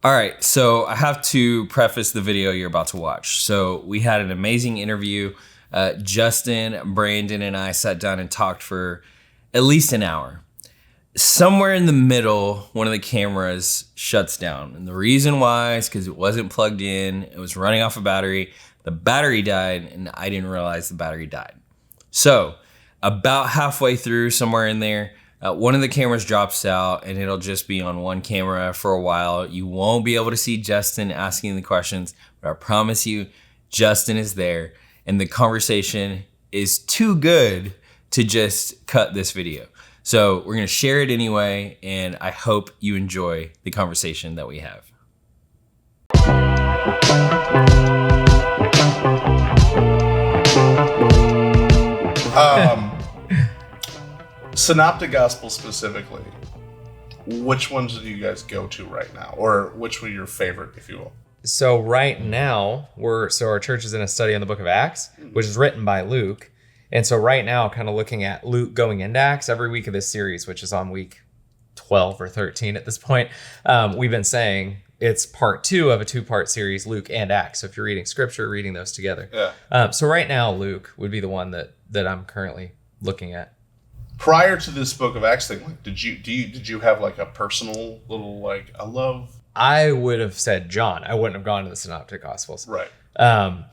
All right, so I have to preface the video you're about to watch. So we had an amazing interview. Justin, Brandon, and I sat down and talked for at least an hour. Somewhere in the middle, one of the cameras shuts down. And the reason why is because it wasn't plugged in. It was running off a battery. The battery died, and I didn't realize the battery died. So about halfway through, somewhere in there, one of the cameras drops out, and it'll just be on one camera for a while. You won't be able to see Justin asking the questions, but I promise you, Justin is there, and the conversation is too good to just cut this video. So we're going to share it anyway, and I hope you enjoy the conversation that we have. Synoptic Gospel specifically, which ones do you guys go to right now? Or which were your favorite, if you will? So right now, our church is in a study on the book of Acts, which is written by Luke. And so right now, kind of looking at Luke going into Acts every week of this series, which is on week 12 or 13 at this point, we've been saying it's part 2 of a 2-part series, Luke and Acts. So if you're reading scripture, reading those together. Yeah. So right now, Luke would be the one that I'm currently looking at. Prior to this book of Acts thing, like, did you have like a personal little like I would have said John. I wouldn't have gone to the Synoptic Gospels. Right.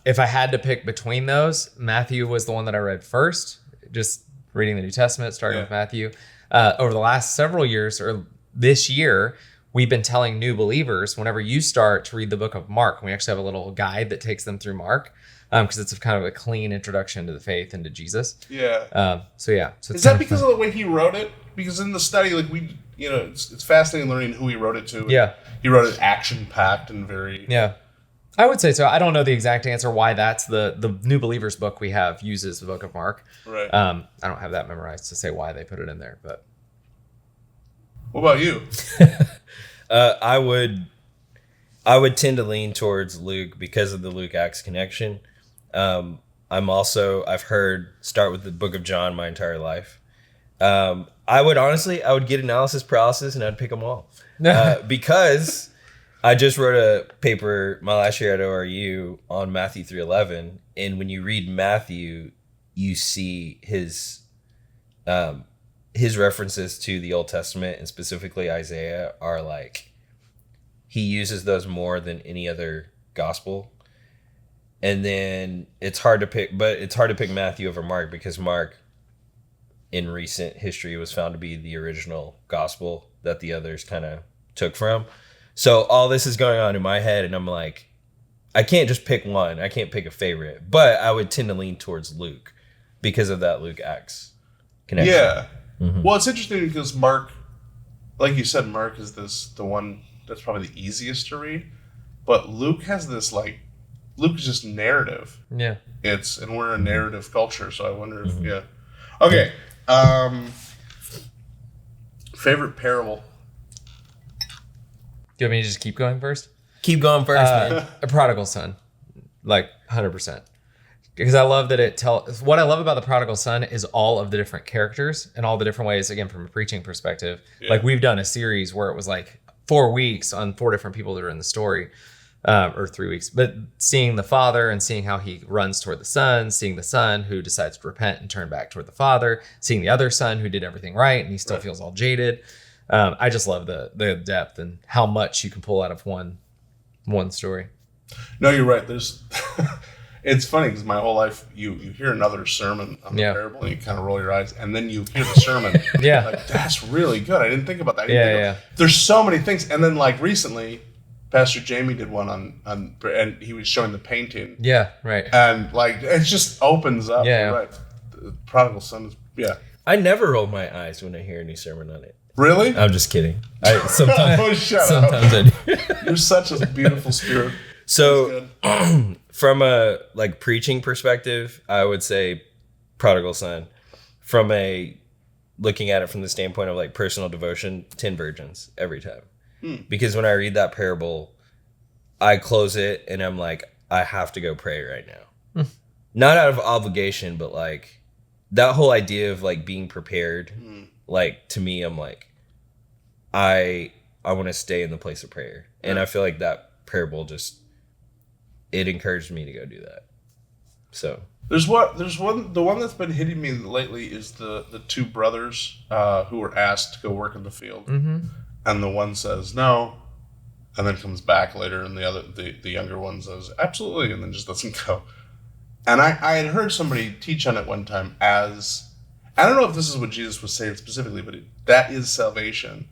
If I had to pick between those, Matthew was the one that I read first, just reading the New Testament, starting with Matthew. Over the last several years, or this year, we've been telling new believers, whenever you start to read the book of Mark, we actually have a little guide that takes them through Mark, because it's kind of a clean introduction to the faith and to Jesus. Yeah. So is that because of the way he wrote it? Because in the study, like it's fascinating learning who he wrote it to. Yeah. He wrote it action-packed and very... Yeah. I would say so. I don't know the exact answer why that's the New Believers book we have uses the book of Mark. Right. I don't have that memorized to say why they put it in there, but... What about you? I would tend to lean towards Luke because of the Luke Acts connection. I've heard start with the book of John my entire life. I would get analysis paralysis and I'd pick them all. Because I just wrote a paper my last year at ORU on Matthew 3:11. And when you read Matthew, you see his references to the Old Testament and specifically Isaiah are like, he uses those more than any other gospel. And then it's hard to pick Matthew over Mark because Mark in recent history was found to be the original gospel that the others kind of took from. So all this is going on in my head and I'm like, I can't just pick one. I can't pick a favorite, but I would tend to lean towards Luke because of that Luke Acts connection. Yeah. Mm-hmm. Well, it's interesting because Mark, like you said, Mark is the one that's probably the easiest to read, but Luke has this Luke is just narrative. Yeah. And we're a narrative culture, so I wonder if Okay. Favorite parable. Do you want me to just keep going first? Keep going first, man. A prodigal son. Like 100%. Because I love that what I love about the prodigal son is all of the different characters and all the different ways, again, from a preaching perspective. Yeah. Like we've done a series where it was like 4 weeks on 4 different people that are in the story. Or 3 weeks, but seeing the father and seeing how he runs toward the son, seeing the son who decides to repent and turn back toward the father, seeing the other son who did everything right and he still feels all jaded. I just love the depth and how much you can pull out of one story. No, you're right. It's funny because my whole life you hear another sermon on the parable and you kind of roll your eyes and then you hear the sermon. Yeah, like that's really good. I didn't think about that. There's so many things, and then like recently. Pastor Jamie did one on and he was showing the painting. Yeah, right. And like it just opens up. Yeah, right. The prodigal son is I never roll my eyes when I hear a new sermon on it. Really? I'm just kidding. Sometimes shut sometimes up. I do. You're such a beautiful spirit. So from a like preaching perspective, I would say prodigal son. From a looking at it from the standpoint of like personal devotion, 10 virgins every time. Because when I read that parable, I close it and I'm like, I have to go pray right now. Not out of obligation, but like that whole idea of like being prepared, like to me, I'm like, I I want to stay in the place of prayer. And I feel like that parable just, it encouraged me to go do that. So the one that's been hitting me lately is the two brothers who were asked to go work in the field, and the one says no, and then comes back later, and the younger one says absolutely, and then just doesn't go. And I had heard somebody teach on it one time as, I don't know if this is what Jesus was saying specifically, but that is salvation,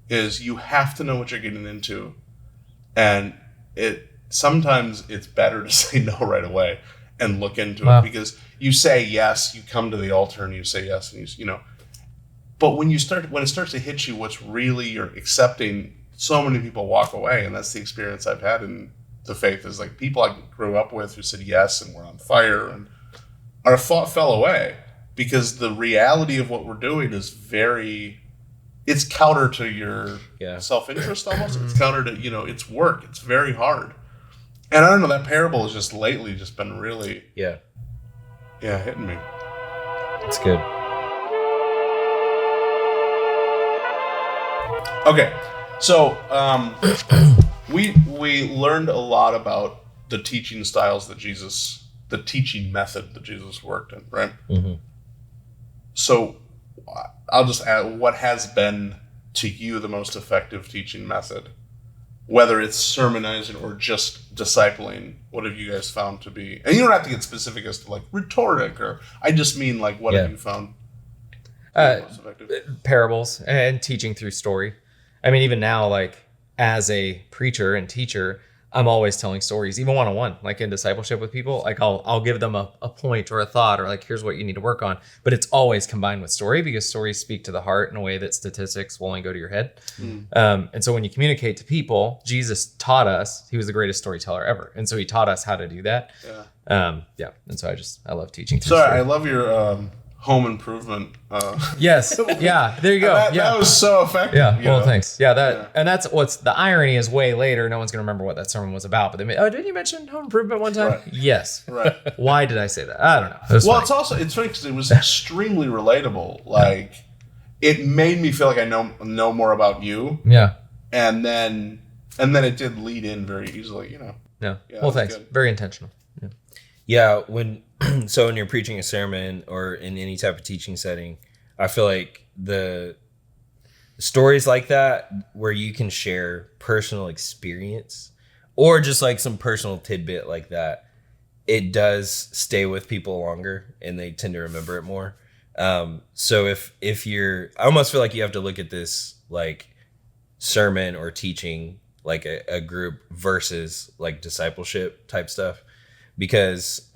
is you have to know what you're getting into, and sometimes it's better to say no right away and look into it, because you say yes, you come to the altar and you say yes, and but when it starts to hit you, what's really you're accepting, so many people walk away, and that's the experience I've had in the faith, is like people I grew up with who said yes and were on fire, and our thought fell away because the reality of what we're doing is it's counter to your self-interest almost. It's counter to, it's work. It's very hard. And I don't know, that parable has just lately just been really hitting me. It's good. Okay, so we learned a lot about the teaching styles the teaching method that Jesus worked in, right? Mm-hmm. So I'll just add, what has been to you the most effective teaching method? Whether it's sermonizing or just discipling, what have you guys found to be? And you don't have to get specific as to like rhetoric, or I just mean like what have you found most effective? Parables and teaching through story. I mean, even now, like as a preacher and teacher, I'm always telling stories, even one-on-one, like in discipleship with people. Like I'll give them a point or a thought, or like, here's what you need to work on. But it's always combined with story, because stories speak to the heart in a way that statistics will only go to your head. And so when you communicate to people, Jesus taught us, he was the greatest storyteller ever. And so he taught us how to do that. And so I love teaching through story. I love your home improvement. Yes. Yeah. There you go. That was so effective. Yeah. Well, thanks. Yeah. And that's what's the irony is, way later, no one's going to remember what that sermon was about. But didn't you mention home improvement one time? Right. Yes. Right. Why did I say that? I don't know. Funny. It's funny because it was extremely relatable. Like it made me feel like I know more about you. Yeah. And then it did lead in very easily, Yeah. Well, thanks. Good. Very intentional. Yeah. When you're preaching a sermon or in any type of teaching setting, I feel like the stories like that where you can share personal experience or just like some personal tidbit like that, it does stay with people longer and they tend to remember it more. So if you're, I almost feel like you have to look at this like sermon or teaching like a group versus like discipleship type stuff, because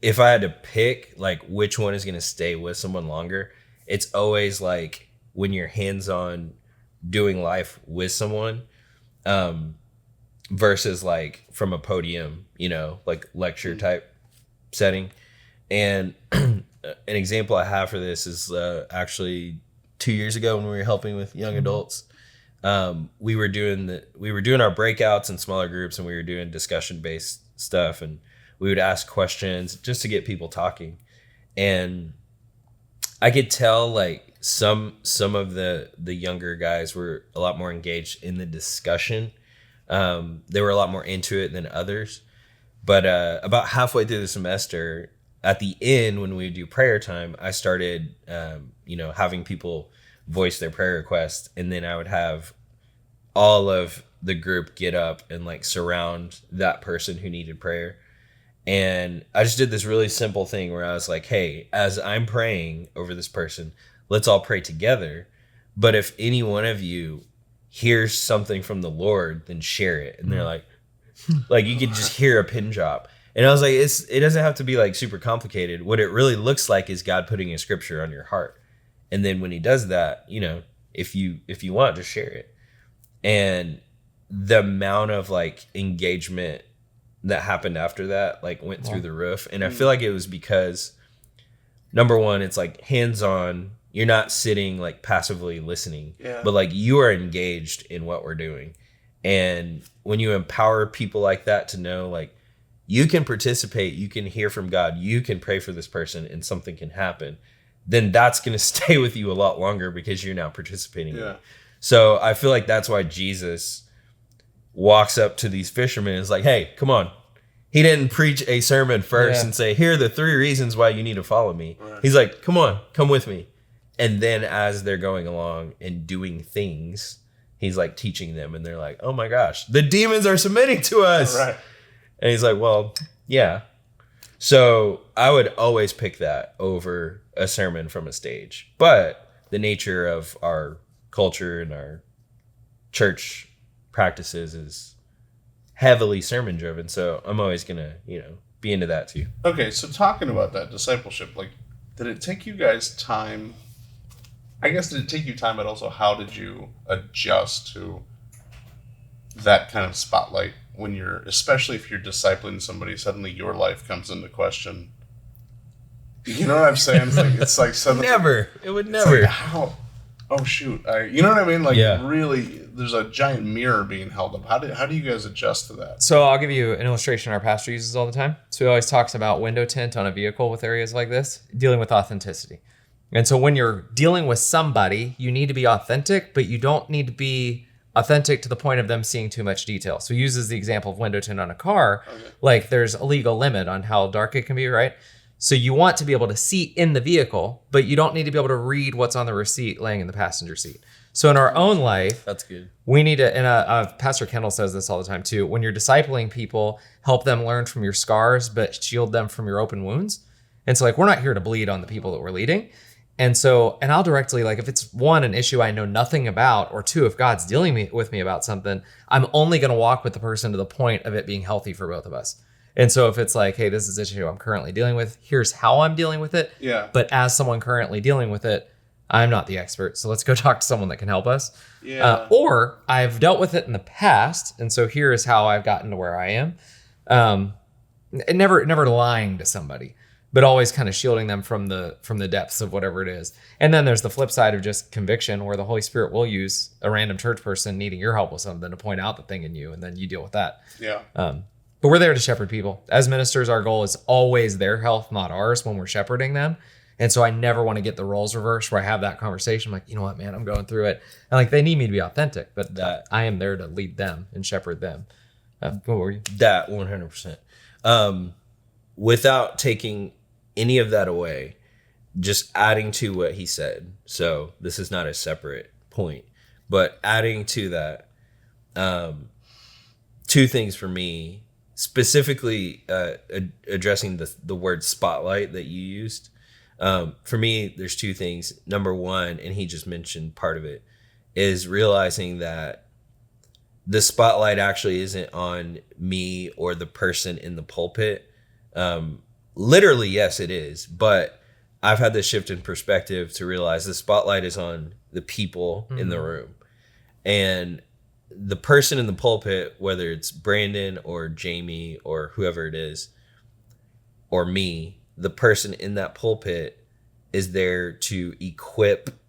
if I had to pick like which one is going to stay with someone longer, it's always like when you're hands-on doing life with someone versus like from a podium, like lecture type setting. And an example I have for this is actually 2 years ago when we were helping with young adults. We were doing our breakouts in smaller groups, and we were doing discussion-based stuff, and we would ask questions just to get people talking. And I could tell like some of the younger guys were a lot more engaged in the discussion. They were a lot more into it than others. But about halfway through the semester, at the end when we do prayer time, I started having people voice their prayer requests, and then I would have all of the group get up and like surround that person who needed prayer. And I just did this really simple thing where I was like, hey, as I'm praying over this person, let's all pray together. But if any one of you hears something from the Lord, then share it. And they're like you could just hear a pin drop. And I was like, it doesn't have to be like super complicated. What it really looks like is God putting a scripture on your heart. And then when he does that, if you want, just share it. And the amount of like engagement that happened after that like went through the roof. And I feel like it was because, number one, it's like hands-on. You're not sitting like passively listening, but like you are engaged in what we're doing. And when you empower people like that to know like you can participate, you can hear from God, you can pray for this person and something can happen, then that's going to stay with you a lot longer because you're now participating. So I feel like that's why Jesus walks up to these fishermen and is like, hey, come on. He didn't preach a sermon first and say, here are the 3 reasons why you need to follow me. Right. He's like, come on, come with me. And then as they're going along and doing things, he's like teaching them, and they're like, oh my gosh, the demons are submitting to us. Right. And he's like, well, yeah. So I would always pick that over a sermon from a stage. But the nature of our culture and our church practices is heavily sermon driven. So I'm always going to, be into that too. Okay. So talking about that discipleship, like, did it take you guys time? I guess, did it take you time, but also how did you adjust to that kind of spotlight when especially if you're discipling somebody, suddenly your life comes into question? You know what I'm saying? It's like suddenly it would never. Like, how? Oh shoot! You know what I mean? Like, really, there's a giant mirror being held up. How do you guys adjust to that? So I'll give you an illustration our pastor uses all the time. So he always talks about window tint on a vehicle with areas like this, dealing with authenticity. And so when you're dealing with somebody, you need to be authentic, but you don't need to be authentic to the point of them seeing too much detail. So he uses the example of window tint on a car. Okay. Like, there's a legal limit on how dark it can be, right? So you want to be able to see in the vehicle, but you don't need to be able to read what's on the receipt laying in the passenger seat. So in our own life, that's good. We need to, and Pastor Kendall says this all the time too, when you're discipling people, help them learn from your scars, but shield them from your open wounds. And so, like, we're not here to bleed on the people that we're leading. And so, and I'll directly, like, if it's one, an issue I know nothing about, or two, if God's dealing with me about something, I'm only going to walk with the person to the point of it being healthy for both of us. And so if it's like, hey, this is an issue I'm currently dealing with, here's how I'm dealing with it. Yeah. But as someone currently dealing with it, I'm not the expert. So let's go talk to someone that can help us. Yeah. Or I've dealt with it in the past. And so here is how I've gotten to where I am. And never lying to somebody, but always kind of shielding them from the depths of whatever it is. And then there's the flip side of just conviction, where the Holy Spirit will use a random church person needing your help with something to point out the thing in you, and then you deal with that. Yeah. But we're there to shepherd people. As ministers, our goal is always their health, not ours, when we're shepherding them. And so I never want to get the roles reversed where I have that conversation. I'm like, you know what, man, I'm going through it. And like, they need me to be authentic, but I am there to lead them and shepherd them. What were you? That 100%. Without taking any of that away, just adding to what he said. So this is not a separate point, but adding to that, 2 things for me, specifically addressing the word spotlight that you used. For me, there's 2 things. Number one, and he just mentioned part of it, is realizing that the spotlight actually isn't on me or the person in the pulpit. Literally, yes, it is. But I've had this shift in perspective to realize the spotlight is on the people in the room. And the person in the pulpit, whether it's Brandon or Jamie or whoever it is, or me, the person in that pulpit is there to equip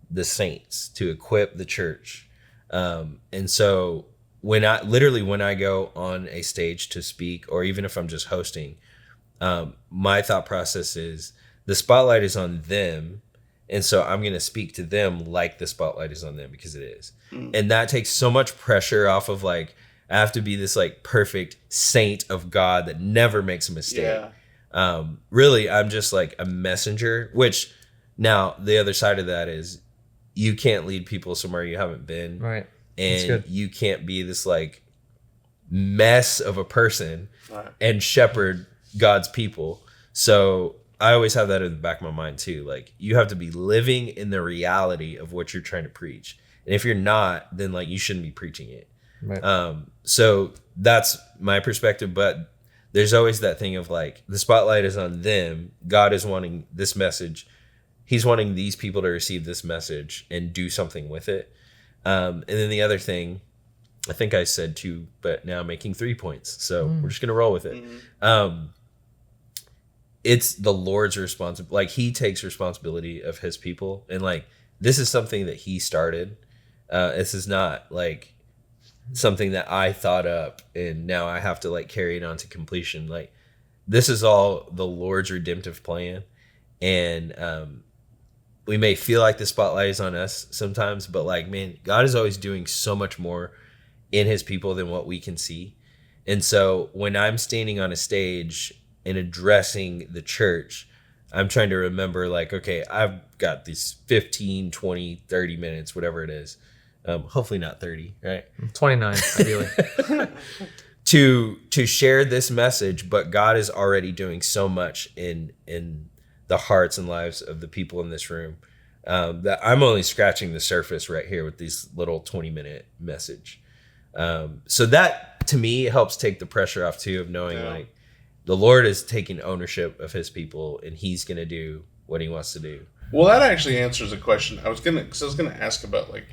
the saints, to equip the church. And so when I go on a stage to speak, or even if I'm just hosting, my thought process is the spotlight is on them. And so I'm going to speak to them like the spotlight is on them, because it is. And that takes so much pressure off of, like, I have to be this like perfect saint of God that never makes a mistake. Yeah. Really, I'm just like a messenger, which now the other side of that is you can't lead people somewhere you haven't been. Right. And you can't be this like mess of a person and shepherd God's people. So I always have that in the back of my mind too. Like, you have to be living in the reality of what you're trying to preach. And if you're not, then like you shouldn't be preaching it. Right. So that's my perspective. But there's always that thing of like, the spotlight is on them. God is wanting this message. He's wanting these people to receive this message and do something with it. And then the other thing, I think I said 2, but now I'm making 3 points. So we're just going to roll with it. It's the Lord's responsibility. Like, he takes responsibility of his people. And like, this is something that he started. This is not like something that I thought up and now I have to like carry it on to completion. Like, this is all the Lord's redemptive plan. And we may feel like the spotlight is on us sometimes, but like, man, God is always doing so much more in his people than what we can see. And so when I'm standing on a stage and addressing the church, I'm trying to remember like, okay, I've got these 15, 20, 30 minutes, whatever it is. Hopefully not 30, right? 29, ideally. to share this message, but God is already doing so much in the hearts and lives of the people in this room that I'm only scratching the surface right here with these little 20-minute message. So that to me helps take the pressure off too, of knowing like the Lord is taking ownership of his people and he's going to do what he wants to do. Well, that actually answers a question. I was going to ask about like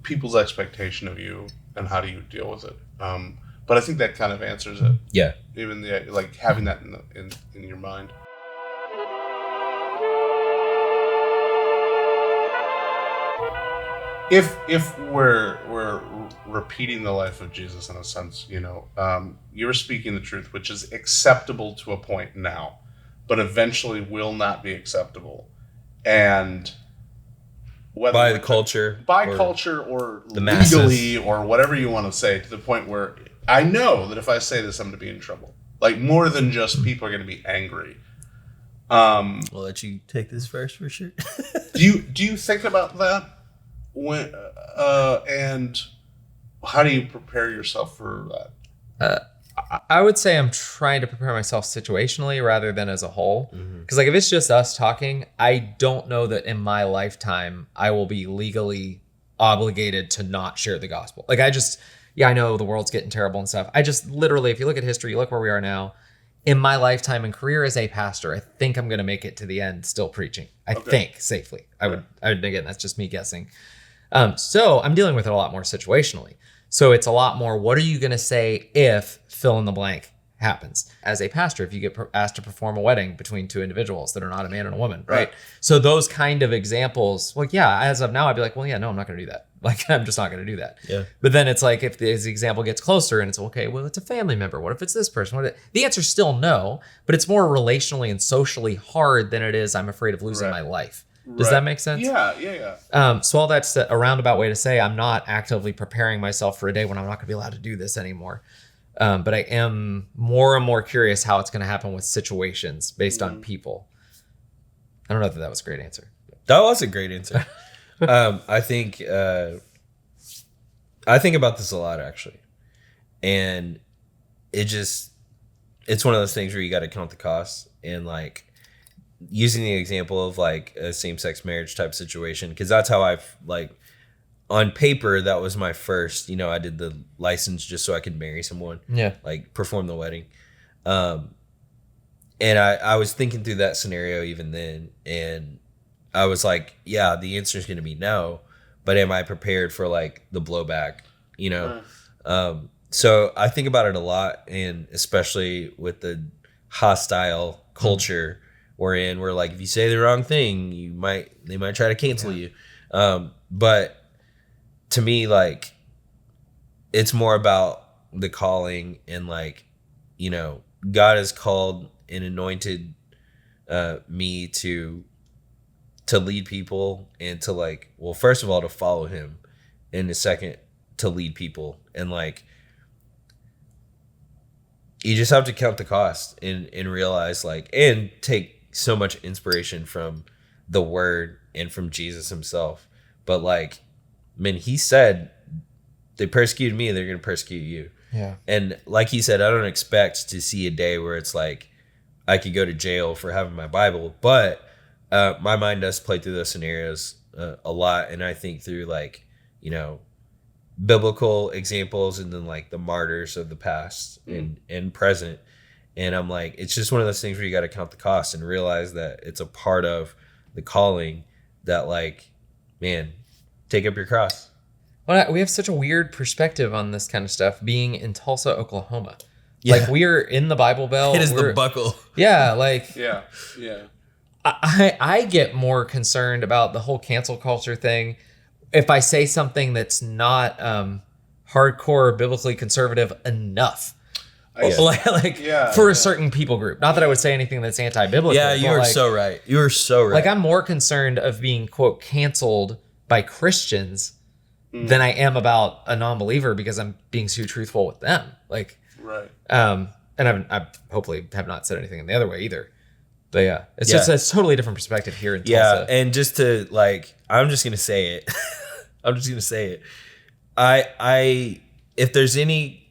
people's expectation of you and how do you deal with it. But I think that kind of answers it. Yeah. Even the like having that in your mind. If we're repeating the life of Jesus in a sense, you're speaking the truth, which is acceptable to a point now, but eventually will not be acceptable, and whether by the culture, or the legally masses, or whatever you want to say, to the point where I know that if I say this, I'm going to be in trouble. Like more than just people are going to be angry. We'll let you take this first for sure. Do you think about that? When and how do you prepare yourself for that? I would say I'm trying to prepare myself situationally rather than as a whole. Because like if it's just us talking, I don't know that in my lifetime I will be legally obligated to not share the gospel. Like I know the world's getting terrible and stuff. I just literally, if you look at history, you look where we are now. In my lifetime and career as a pastor, I think I'm going to make it to the end still preaching. I think safely. I would again, that's just me guessing. So I'm dealing with it a lot more situationally. So it's a lot more, what are you going to say if fill in the blank happens? As a pastor, if you get asked to perform a wedding between two individuals that are not a man and a woman, right? So those kind of examples, like, yeah, as of now, I'd be like, well, yeah, no, I'm not going to do that. Like, I'm just not going to do that. Yeah. But then it's like, if the example gets closer and it's, okay, well, it's a family member. What if it's this person? The answer's still no, but it's more relationally and socially hard than it is, I'm afraid of losing my life. Does that make sense? Yeah. So all that's a roundabout way to say I'm not actively preparing myself for a day when I'm not going to be allowed to do this anymore. But I am more and more curious how it's going to happen with situations based on people. I don't know if that was a great answer. That was a great answer. I think about this a lot actually, and it's one of those things where you got to count the costs and like. Using the example of like a same-sex marriage type situation, because that's how I've like on paper that was my first, I did the license just so I could marry someone, like perform the wedding, and I was thinking through that scenario even then, and I was like, yeah, the answer is going to be no, but am I prepared for like the blowback, so I think about it a lot, and especially with the hostile culture we're in, where like if you say the wrong thing, they might try to cancel you. But to me, like it's more about the calling and like, God has called and anointed me to lead people and to like, well, first of all, to follow him, and the second to lead people. And like, you just have to count the cost and realize like, and take so much inspiration from the word and from Jesus himself. But like, man, he said, they persecuted me, they're going to persecute you. Yeah. And like he said, I don't expect to see a day where it's like, I could go to jail for having my Bible, but my mind does play through those scenarios a lot. And I think through like, biblical examples and then like the martyrs of the past and present. And I'm like, it's just one of those things where you got to count the cost and realize that it's a part of the calling that like, man, take up your cross. Well, we have such a weird perspective on this kind of stuff being in Tulsa, Oklahoma. Yeah. Like we're in the Bible Belt. It is the buckle. Yeah. Like, yeah. I get more concerned about the whole cancel culture thing. If I say something that's not hardcore biblically conservative enough. For a certain people group. Not that I would say anything that's anti-biblical. Yeah, you are so right. You are so right. Like, I'm more concerned of being, quote, canceled by Christians than I am about a non-believer because I'm being too truthful with them. Like, right. And I hopefully have not said anything in the other way either. But yeah, it's just a totally different perspective here in Tulsa. Yeah, and just to I'm just gonna say it. I'm just gonna say it.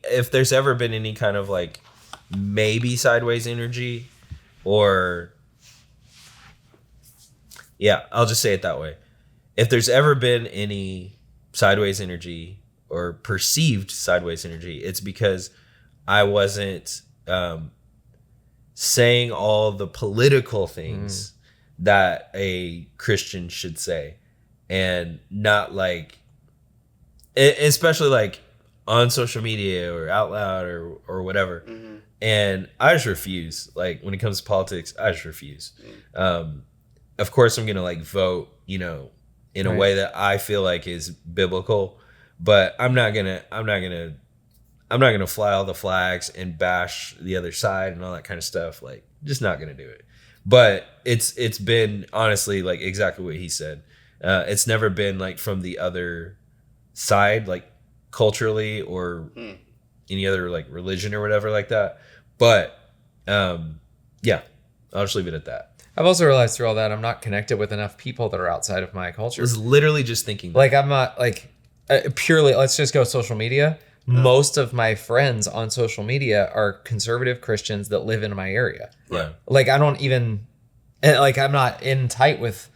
If there's ever been any kind of like maybe sideways energy, or I'll just say it that way. If there's ever been any sideways energy or perceived sideways energy, it's because I wasn't saying all the political things that a Christian should say, and not like, especially like on social media or out loud or whatever. And I just refuse. Like, when it comes to politics, I just refuse. Of course, I'm gonna like vote, in a way that I feel like is biblical, but I'm not gonna fly all the flags and bash the other side and all that kind of stuff. Like, just not gonna do it. But it's been honestly like exactly what he said. It's never been like from the other side, like culturally or any other like religion or whatever like that. But I'll just leave it at that. I've also realized through all that I'm not connected with enough people that are outside of my culture. I was literally just thinking that. Like, I'm not like purely, let's just go social media. Most of my friends on social media are conservative Christians that live in my area. Yeah. Like, I don't even, like, I'm not in tight with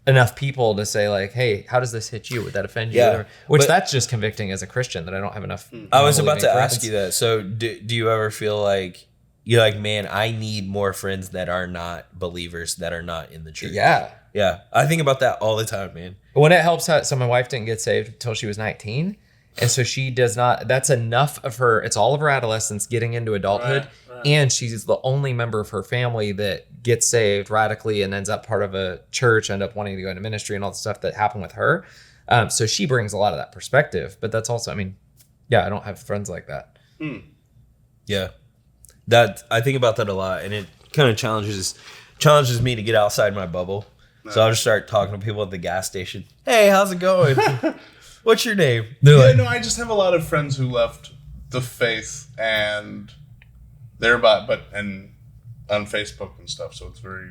enough people to say like, hey, how does this hit you? Would that offend you? Yeah. Which that's just convicting as a Christian that I don't have enough. I was about to ask you that. So do you ever feel like you're like, man, I need more friends that are not believers, that are not in the church? Yeah. Yeah. I think about that all the time, man. When it helps out, so my wife didn't get saved until she was 19. And so she does not, that's enough of her, it's all of her adolescence getting into adulthood. Right. And she's the only member of her family that gets saved radically and ends up part of a church, end up wanting to go into ministry and all the stuff that happened with her. So she brings a lot of that perspective, but that's also, I mean, I don't have friends like that. Yeah. That, I think about that a lot, and it kind of challenges me to get outside my bubble. No. So I'll just start talking to people at the gas station. Hey, how's it going? What's your name? I just have a lot of friends who left the faith, and they're and on Facebook and stuff. So it's very.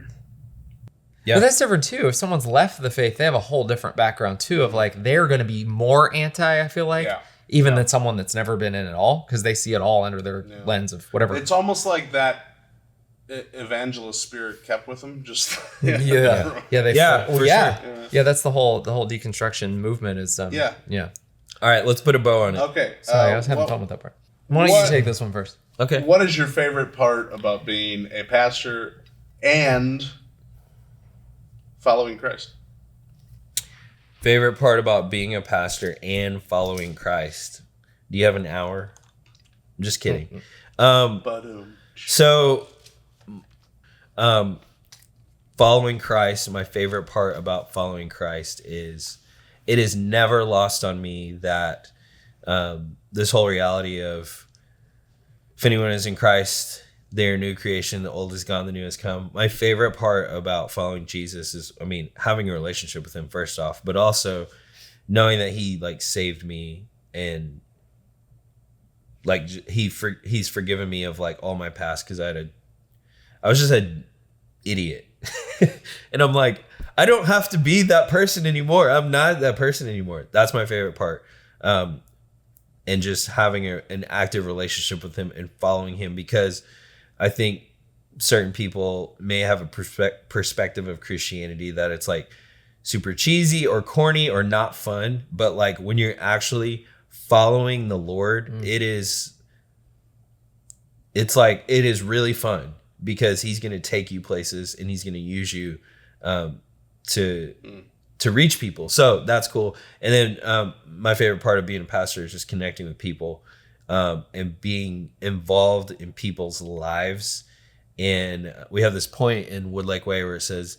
Yeah. But that's different too. If someone's left the faith, they have a whole different background too. Of like, they're going to be more anti. I feel like, even than someone that's never been in at all, because they see it all under their lens of whatever. It's almost like that evangelist spirit kept with them. Just for sure. That's the whole deconstruction movement is yeah. All right, let's put a bow on it. Okay, sorry, I was having fun with that part. Why don't you take this one first? Okay. What is your favorite part about being a pastor and following Christ? Favorite part about being a pastor and following Christ? Do you have an hour? I'm just kidding. Following Christ, my favorite part about following Christ is it is never lost on me that this whole reality of if anyone is in Christ, they're a new creation, the old is gone, the new has come. My favorite part about following Jesus is, having a relationship with him first off, but also knowing that he like saved me and like he's forgiven me of like all my past, because I was just an idiot. And I'm like, I don't have to be that person anymore. I'm not that person anymore. That's my favorite part. And just having an active relationship with him and following him, because I think certain people may have a perspective of Christianity that it's like super cheesy or corny or not fun. But like when you're actually following the Lord, it is really fun, because he's going to take you places and he's going to use you to reach people. So that's cool. And then my favorite part of being a pastor is just connecting with people and being involved in people's lives. And we have this point in Woodlake Way where it says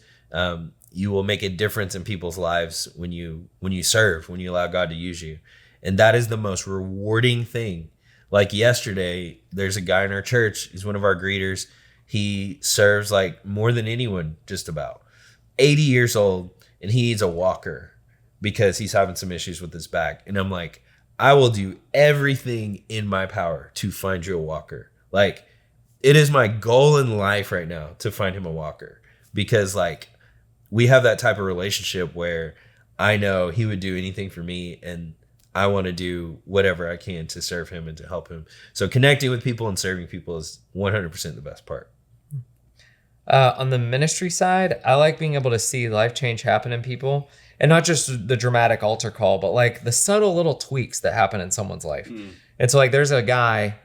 you will make a difference in people's lives when you serve, when you allow God to use you. And that is the most rewarding thing. Like yesterday, there's a guy in our church. He's one of our greeters. He serves like more than anyone, just about 80 years old, and he needs a walker because he's having some issues with his back. And I'm like, I will do everything in my power to find you a walker. Like, it is my goal in life right now to find him a walker, because like we have that type of relationship where I know he would do anything for me, and I want to do whatever I can to serve him and to help him. So connecting with people and serving people is 100% the best part. On the ministry side, I like being able to see life change happen in people, and not just the dramatic altar call, but like the subtle little tweaks that happen in someone's life. And so like there's a guy,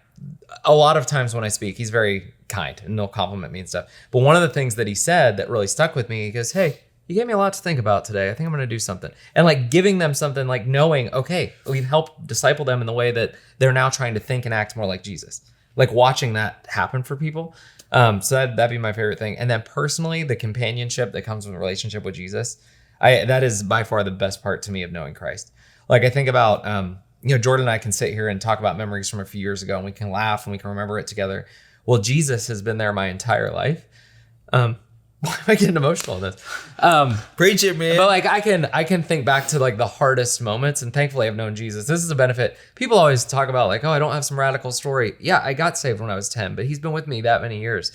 a lot of times when I speak, he's very kind and he'll compliment me and stuff. But one of the things that he said that really stuck with me, he goes, "Hey, you gave me a lot to think about today. I think I'm going to do something." And like giving them something, like knowing, okay, we've helped disciple them in the way that they're now trying to think and act more like Jesus. Like watching that happen for people. So that'd be my favorite thing. And then personally, the companionship that comes with a relationship with Jesus, that is by far the best part to me of knowing Christ. Like I think about, Jordan and I can sit here and talk about memories from a few years ago, and we can laugh and we can remember it together. Well, Jesus has been there my entire life. Why am I getting emotional in this? Preach it, man. But like I can think back to like the hardest moments, and thankfully I've known Jesus. This is a benefit. People always talk about like, oh, I don't have some radical story. Yeah, I got saved when I was 10, but he's been with me that many years.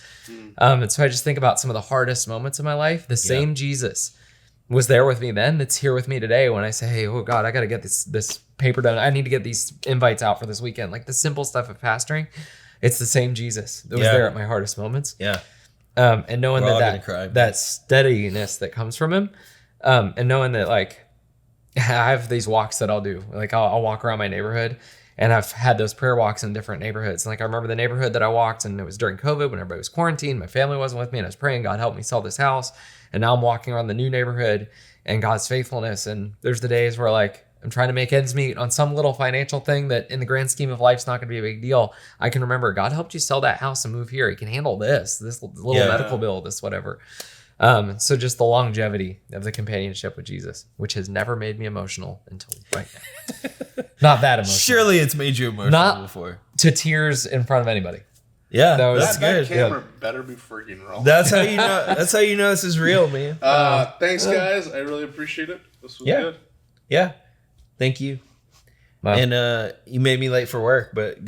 And so I just think about some of the hardest moments of my life. The same Jesus was there with me then that's here with me today when I say, hey, oh God, I got to get this paper done. I need to get these invites out for this weekend. Like the simple stuff of pastoring, it's the same Jesus that was there at my hardest moments. Yeah. And knowing that steadiness that comes from him, and knowing that like I have these walks that I'll do, like I'll walk around my neighborhood, and I've had those prayer walks in different neighborhoods. Like I remember the neighborhood that I walked, and it was during COVID when everybody was quarantined. My family wasn't with me, and I was praying, God help me sell this house. And now I'm walking around the new neighborhood and God's faithfulness. And there's the days where like I'm trying to make ends meet on some little financial thing that in the grand scheme of life's not going to be a big deal. I can remember God helped you sell that house and move here. He can handle this little medical bill, this whatever. So just the longevity of the companionship with Jesus, which has never made me emotional until right now. Not that emotional. Surely it's made you emotional not before. To tears in front of anybody. Yeah, that's that good. camera better be freaking rolling. That's how you know. That's how you know this is real, man. Thanks, guys. I really appreciate it. This was good. Yeah. Thank you. Wow. And you made me late for work, but good.